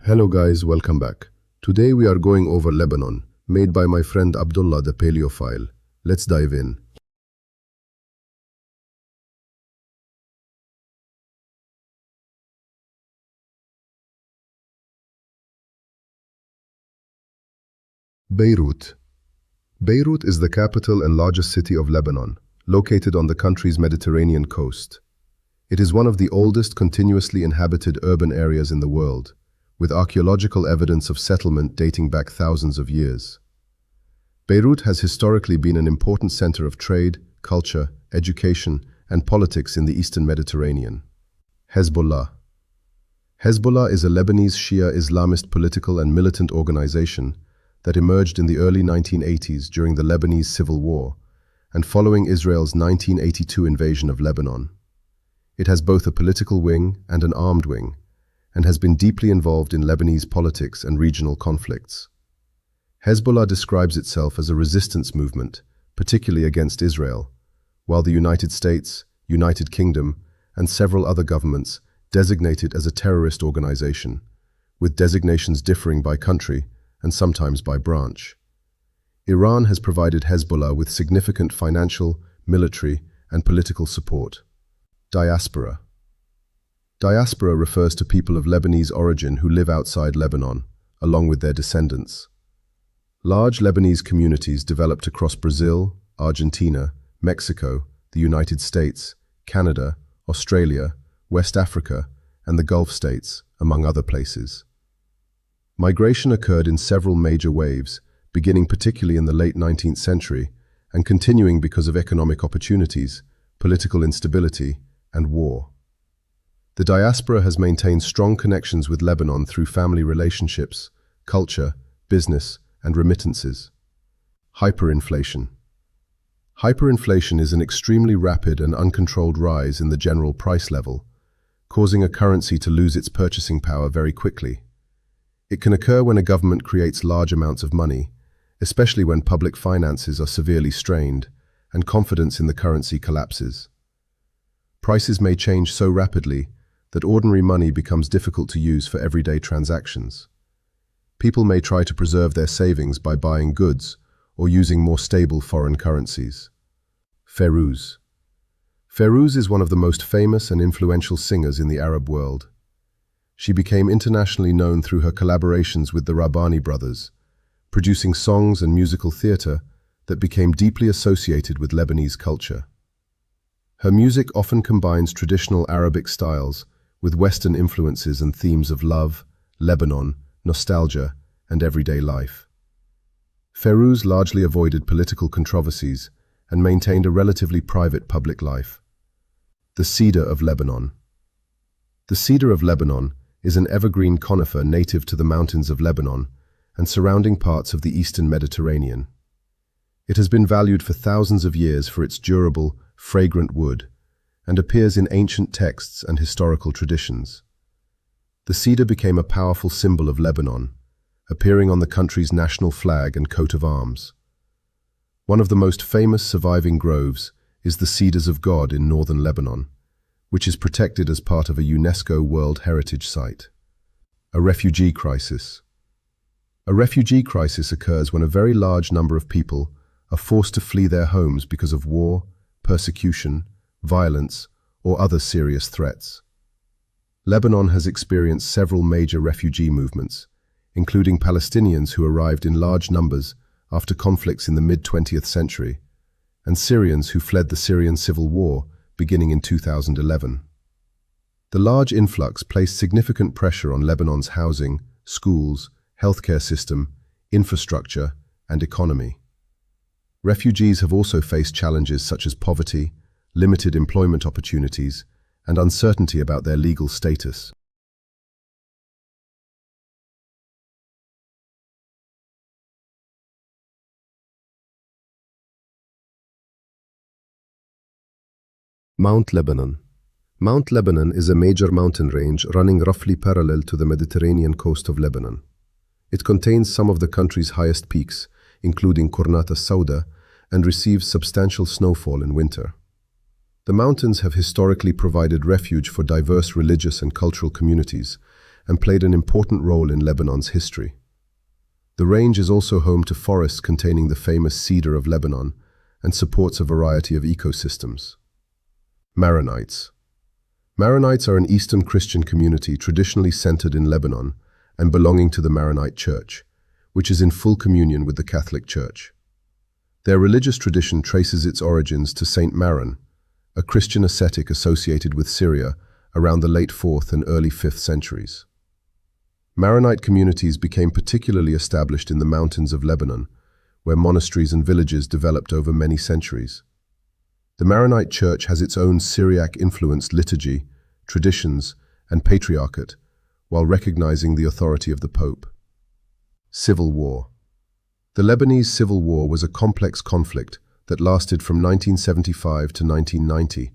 Hello guys, welcome back. Today we are going over Lebanon, made by my friend Abdullah the Paleophile. Let's dive in. Beirut. Beirut is the capital and largest city of Lebanon, located on the country's Mediterranean coast. It is one of the oldest continuously inhabited urban areas in the world, with archaeological evidence of settlement dating back thousands of years. Beirut has historically been an important center of trade, culture, education, and politics in the Eastern Mediterranean. Hezbollah. Hezbollah is a Lebanese Shia Islamist political and militant organization that emerged in the early 1980s during the Lebanese Civil War and following Israel's 1982 invasion of Lebanon. It has both a political wing and an armed wing, and has been deeply involved in Lebanese politics and regional conflicts. Hezbollah describes itself as a resistance movement, particularly against Israel, while the United States, United Kingdom, and several other governments designate it as a terrorist organization, with designations differing by country and sometimes by branch. Iran has provided Hezbollah with significant financial, military, and political support. Diaspora. Diaspora refers to people of Lebanese origin who live outside Lebanon, along with their descendants. Large Lebanese communities developed across Brazil, Argentina, Mexico, the United States, Canada, Australia, West Africa, and the Gulf states, among other places. Migration occurred in several major waves, beginning particularly in the late 19th century and continuing because of economic opportunities, political instability, and war. The diaspora has maintained strong connections with Lebanon through family relationships, culture, business, and remittances. Hyperinflation. Hyperinflation is an extremely rapid and uncontrolled rise in the general price level, causing a currency to lose its purchasing power very quickly. It can occur when a government creates large amounts of money, especially when public finances are severely strained and confidence in the currency collapses. Prices may change so rapidly that ordinary money becomes difficult to use for everyday transactions. People may try to preserve their savings by buying goods or using more stable foreign currencies. Fairouz. Fairouz is one of the most famous and influential singers in the Arab world. She became internationally known through her collaborations with the Rabbani brothers, producing songs and musical theater that became deeply associated with Lebanese culture. Her music often combines traditional Arabic styles with Western influences and themes of love, Lebanon, nostalgia, and everyday life. Fairouz largely avoided political controversies and maintained a relatively private public life. The Cedar of Lebanon. The cedar of Lebanon is an evergreen conifer native to the mountains of Lebanon and surrounding parts of the Eastern Mediterranean. It has been valued for thousands of years for its durable, fragrant wood and appears in ancient texts and historical traditions. The cedar became a powerful symbol of Lebanon, appearing on the country's national flag and coat of arms. One of the most famous surviving groves is the Cedars of God in northern Lebanon, which is protected as part of a UNESCO World Heritage Site. A refugee crisis. A refugee crisis occurs when a very large number of people are forced to flee their homes because of war, persecution, violence, or other serious threats. Lebanon has experienced several major refugee movements, including Palestinians who arrived in large numbers after conflicts in the mid-20th century, and Syrians who fled the Syrian civil war beginning in 2011. The large influx placed significant pressure on Lebanon's housing, schools, healthcare system, infrastructure, and economy. Refugees have also faced challenges such as poverty, limited employment opportunities, and uncertainty about their legal status. Mount Lebanon. Mount Lebanon is a major mountain range running roughly parallel to the Mediterranean coast of Lebanon. It contains some of the country's highest peaks, including Qurnat al-Sauda, and receives substantial snowfall in winter. The mountains have historically provided refuge for diverse religious and cultural communities, and played an important role in Lebanon's history. The range is also home to forests containing the famous cedar of Lebanon and supports a variety of ecosystems. Maronites. Maronites are an Eastern Christian community traditionally centered in Lebanon and belonging to the Maronite Church, which is in full communion with the Catholic Church. Their religious tradition traces its origins to Saint Maron, a Christian ascetic associated with Syria around the late 4th and early 5th centuries. Maronite communities became particularly established in the mountains of Lebanon, where monasteries and villages developed over many centuries. The Maronite Church has its own Syriac-influenced liturgy, traditions, and patriarchate, while recognizing the authority of the Pope. Civil War. The Lebanese Civil War was a complex conflict that lasted from 1975 to 1990,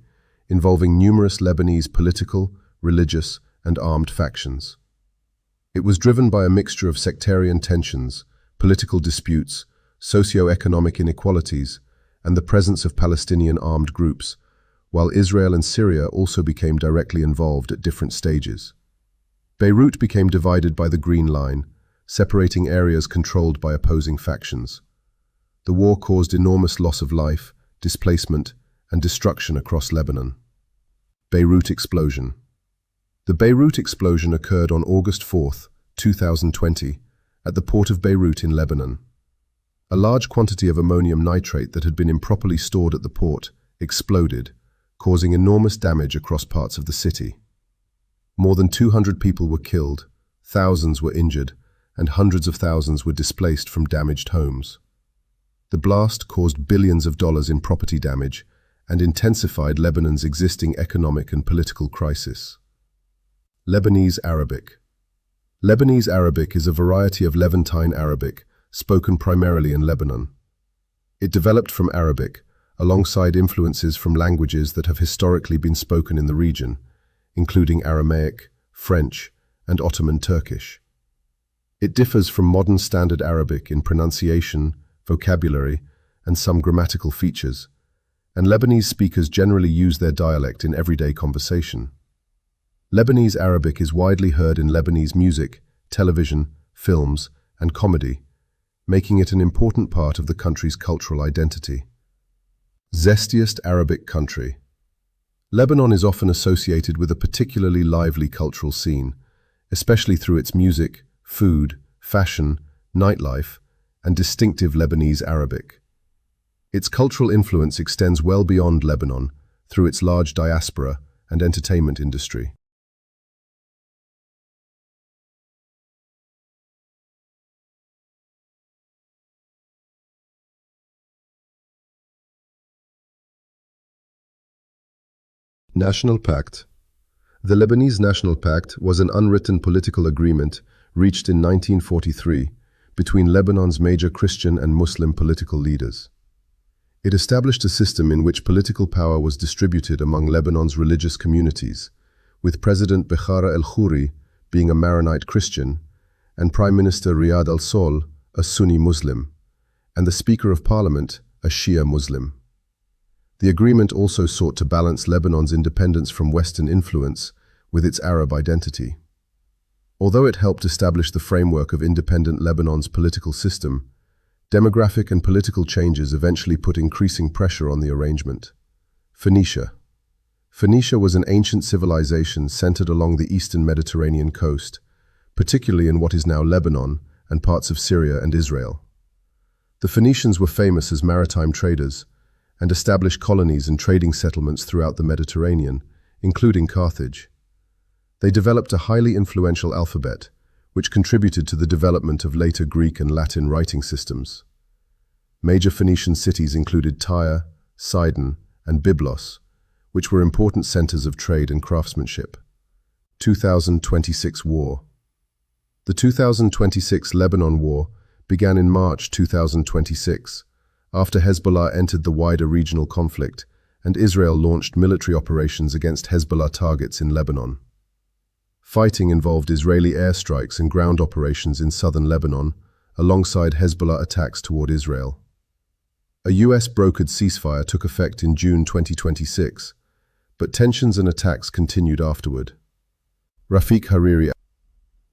involving numerous Lebanese political, religious, and armed factions. It was driven by a mixture of sectarian tensions, political disputes, socio-economic inequalities, and the presence of Palestinian armed groups, while Israel and Syria also became directly involved at different stages. Beirut became divided by the Green Line, separating areas controlled by opposing factions. The war caused enormous loss of life, displacement, and destruction across Lebanon. Beirut explosion. The Beirut explosion occurred on August 4, 2020, at the port of Beirut in Lebanon. A large quantity of ammonium nitrate that had been improperly stored at the port exploded, causing enormous damage across parts of the city. More than 200 people were killed, thousands were injured, and hundreds of thousands were displaced from damaged homes. The blast caused billions of dollars in property damage and intensified Lebanon's existing economic and political crisis. Lebanese Arabic. Lebanese Arabic is a variety of Levantine Arabic, spoken primarily in Lebanon. It developed from Arabic, alongside influences from languages that have historically been spoken in the region, including Aramaic, French, and Ottoman Turkish. It differs from modern Standard Arabic in pronunciation, vocabulary, and some grammatical features, and Lebanese speakers generally use their dialect in everyday conversation. Lebanese Arabic is widely heard in Lebanese music, television, films, and comedy, making it an important part of the country's cultural identity. Zestiest Arabic country. Lebanon is often associated with a particularly lively cultural scene, especially through its music, food, fashion, nightlife, and distinctive Lebanese Arabic. Its cultural influence extends well beyond Lebanon through its large diaspora and entertainment industry. National Pact. The Lebanese National Pact was an unwritten political agreement reached in 1943 between Lebanon's major Christian and Muslim political leaders. It established a system in which political power was distributed among Lebanon's religious communities, with President Bechara el-Khouri being a Maronite Christian and Prime Minister Riyad al-Sol a Sunni Muslim, and the Speaker of Parliament a Shia Muslim. The agreement also sought to balance Lebanon's independence from Western influence with its Arab identity. Although it helped establish the framework of independent Lebanon's political system, demographic and political changes eventually put increasing pressure on the arrangement. Phoenicia. Phoenicia was an ancient civilization centered along the eastern Mediterranean coast, particularly in what is now Lebanon and parts of Syria and Israel. The Phoenicians were famous as maritime traders and established colonies and trading settlements throughout the Mediterranean, including Carthage. They developed a highly influential alphabet, which contributed to the development of later Greek and Latin writing systems. Major Phoenician cities included Tyre, Sidon, and Byblos, which were important centers of trade and craftsmanship. 2026 War. The 2026 Lebanon War began in March 2026, after Hezbollah entered the wider regional conflict and Israel launched military operations against Hezbollah targets in Lebanon. Fighting involved Israeli airstrikes and ground operations in southern Lebanon, alongside Hezbollah attacks toward Israel. A US-brokered ceasefire took effect in June 2026, but tensions and attacks continued afterward. Rafiq Hariri.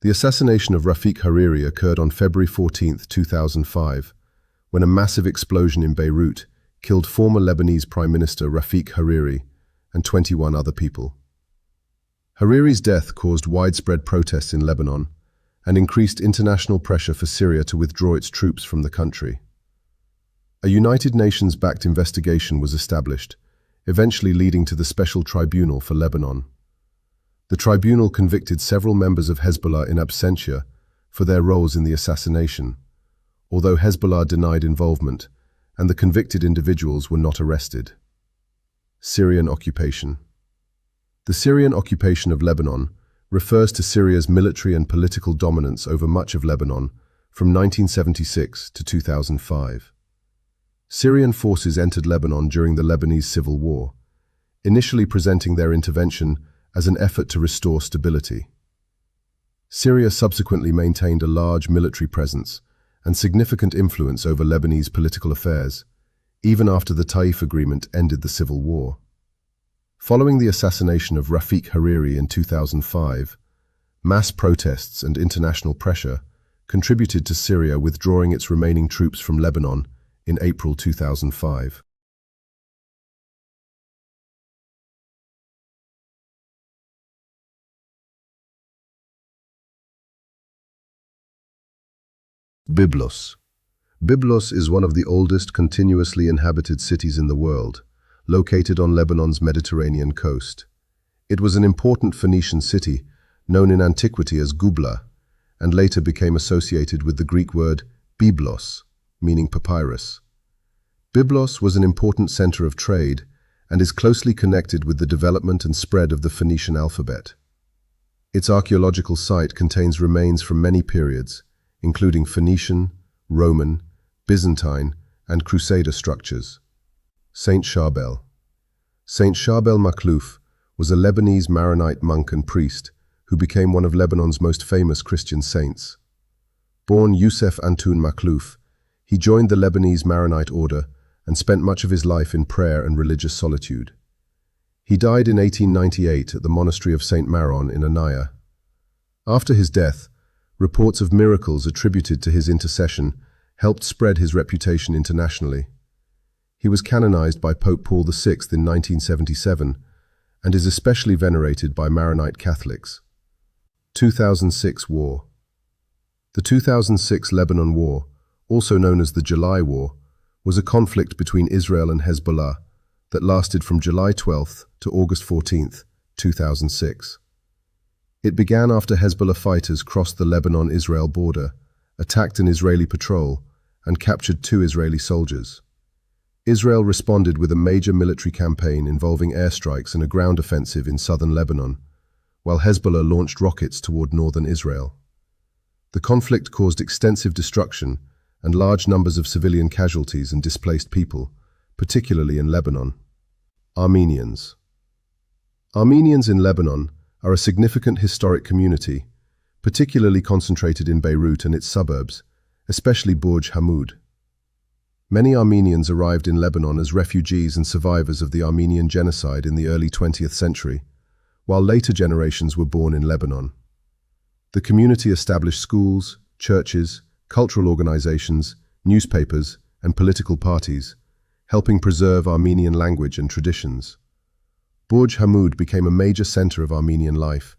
The assassination of Rafiq Hariri occurred on February 14, 2005, when a massive explosion in Beirut killed former Lebanese Prime Minister Rafiq Hariri and 21 other people. Hariri's death caused widespread protests in Lebanon and increased international pressure for Syria to withdraw its troops from the country. A United Nations-backed investigation was established, eventually leading to the Special Tribunal for Lebanon. The tribunal convicted several members of Hezbollah in absentia for their roles in the assassination, although Hezbollah denied involvement and the convicted individuals were not arrested. Syrian occupation. The Syrian occupation of Lebanon refers to Syria's military and political dominance over much of Lebanon from 1976 to 2005. Syrian forces entered Lebanon during the Lebanese Civil War, initially presenting their intervention as an effort to restore stability. Syria subsequently maintained a large military presence and significant influence over Lebanese political affairs, even after the Taif Agreement ended the civil war. Following the assassination of Rafiq Hariri in 2005, mass protests and international pressure contributed to Syria withdrawing its remaining troops from Lebanon in April 2005. Byblos. Byblos is one of the oldest continuously inhabited cities in the world, located on Lebanon's Mediterranean coast. It was an important Phoenician city, known in antiquity as Gubla, and later became associated with the Greek word byblos, meaning papyrus. Byblos was an important center of trade and is closely connected with the development and spread of the Phoenician alphabet. Its archaeological site contains remains from many periods, including Phoenician, Roman, Byzantine, and Crusader structures. Saint Charbel. Saint Charbel Makhlouf was a Lebanese Maronite monk and priest who became one of Lebanon's most famous Christian saints. Born Youssef Antoun Makhlouf, he joined the Lebanese Maronite order and spent much of his life in prayer and religious solitude. He died in 1898 at the monastery of Saint Maron in Anaya. After his death, reports of miracles attributed to his intercession helped spread his reputation internationally. He was canonized by Pope Paul VI in 1977 and is especially venerated by Maronite Catholics. 2006 War. The 2006 Lebanon War, also known as the July War, was a conflict between Israel and Hezbollah that lasted from July 12 to August 14, 2006. It began after Hezbollah fighters crossed the Lebanon-Israel border, attacked an Israeli patrol, and captured 2 Israeli soldiers. Israel responded with a major military campaign involving airstrikes and a ground offensive in southern Lebanon, while Hezbollah launched rockets toward northern Israel. The conflict caused extensive destruction and large numbers of civilian casualties and displaced people, particularly in Lebanon. Armenians. Armenians in Lebanon are a significant historic community, particularly concentrated in Beirut and its suburbs, especially Burj Hammoud. Many Armenians arrived in Lebanon as refugees and survivors of the Armenian genocide in the early 20th century, while later generations were born in Lebanon. The community established schools, churches, cultural organizations, newspapers, and political parties, helping preserve Armenian language and traditions. Burj Hammoud became a major center of Armenian life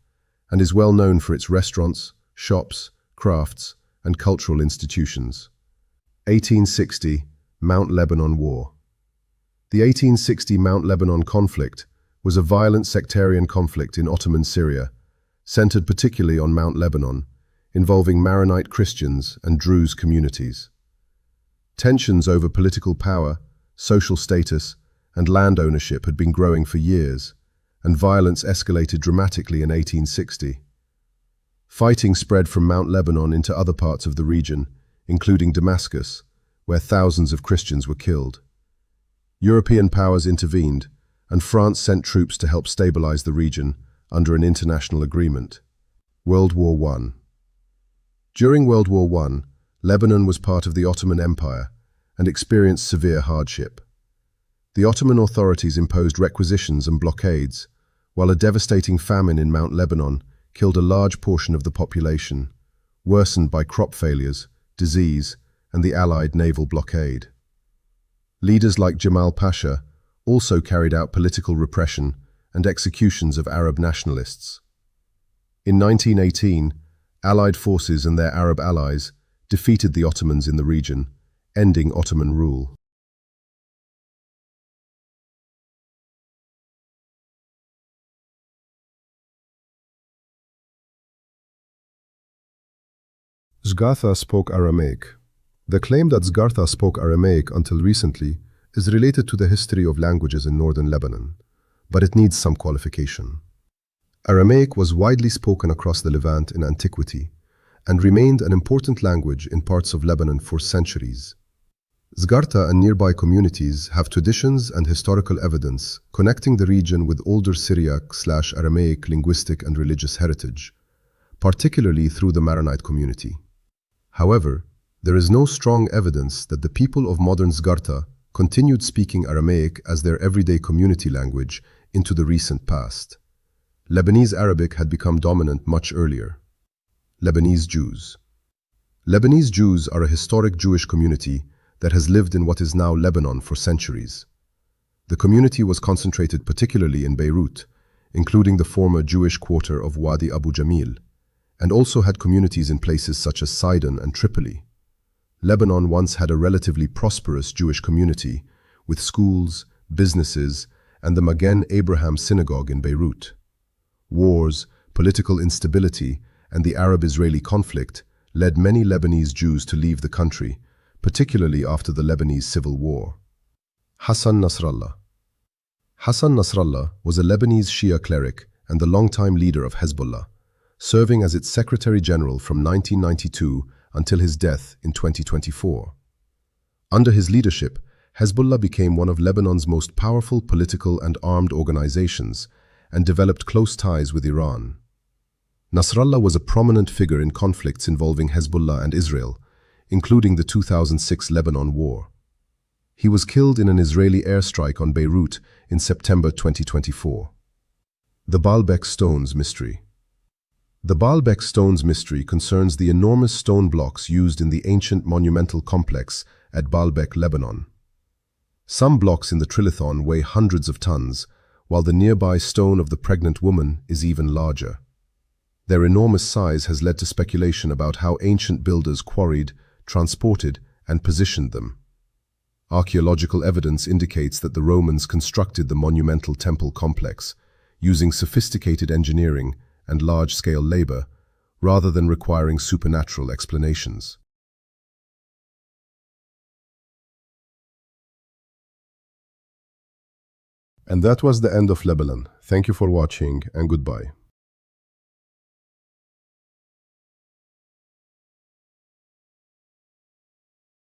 and is well known for its restaurants, shops, crafts, and cultural institutions. 1860 Mount Lebanon War. The 1860 Mount Lebanon conflict was a violent sectarian conflict in Ottoman Syria, centered particularly on Mount Lebanon, involving Maronite Christians and Druze communities. Tensions over political power, social status, and land ownership had been growing for years, and violence escalated dramatically in 1860. Fighting spread from Mount Lebanon into other parts of the region, including Damascus, where thousands of Christians were killed. European powers intervened, and France sent troops to help stabilize the region under an international agreement. World War I. During World War I, Lebanon was part of the Ottoman Empire and experienced severe hardship. The Ottoman authorities imposed requisitions and blockades, while a devastating famine in Mount Lebanon killed a large portion of the population, worsened by crop failures, disease, and the Allied naval blockade. Leaders like Jamal Pasha also carried out political repression and executions of Arab nationalists. In 1918, Allied forces and their Arab allies defeated the Ottomans in the region, ending Ottoman rule. Zgartha spoke Aramaic. The claim that Zgartha spoke Aramaic until recently is related to the history of languages in northern Lebanon, but it needs some qualification. Aramaic was widely spoken across the Levant in antiquity and remained an important language in parts of Lebanon for centuries. Zgartha and nearby communities have traditions and historical evidence connecting the region with older Syriac/Aramaic linguistic and religious heritage, particularly through the Maronite community. However, there is no strong evidence that the people of modern Zgartha continued speaking Aramaic as their everyday community language into the recent past. Lebanese Arabic had become dominant much earlier. Lebanese Jews. Lebanese Jews are a historic Jewish community that has lived in what is now Lebanon for centuries. The community was concentrated particularly in Beirut, including the former Jewish quarter of Wadi Abu Jamil, and also had communities in places such as Sidon and Tripoli. Lebanon once had a relatively prosperous Jewish community, with schools, businesses, and the Magen Abraham Synagogue in Beirut. Wars, political instability, and the Arab-Israeli conflict led many Lebanese Jews to leave the country, particularly after the Lebanese Civil War. Hassan Nasrallah. Hassan Nasrallah was a Lebanese Shia cleric and the longtime leader of Hezbollah, serving as its Secretary General from 1992 until his death in 2024. Under his leadership, Hezbollah became one of Lebanon's most powerful political and armed organizations and developed close ties with Iran. Nasrallah was a prominent figure in conflicts involving Hezbollah and Israel, including the 2006 Lebanon War. He was killed in an Israeli airstrike on Beirut in September 2024. The Baalbek Stones Mystery. The Baalbek Stones mystery concerns the enormous stone blocks used in the ancient monumental complex at Baalbek, Lebanon. Some blocks in the trilithon weigh hundreds of tons, while the nearby stone of the pregnant woman is even larger. Their enormous size has led to speculation about how ancient builders quarried, transported, and positioned them. Archaeological evidence indicates that the Romans constructed the monumental temple complex, using sophisticated engineering and large-scale labor, rather than requiring supernatural explanations. And that was the end of Lebanon. Thank you for watching, and goodbye.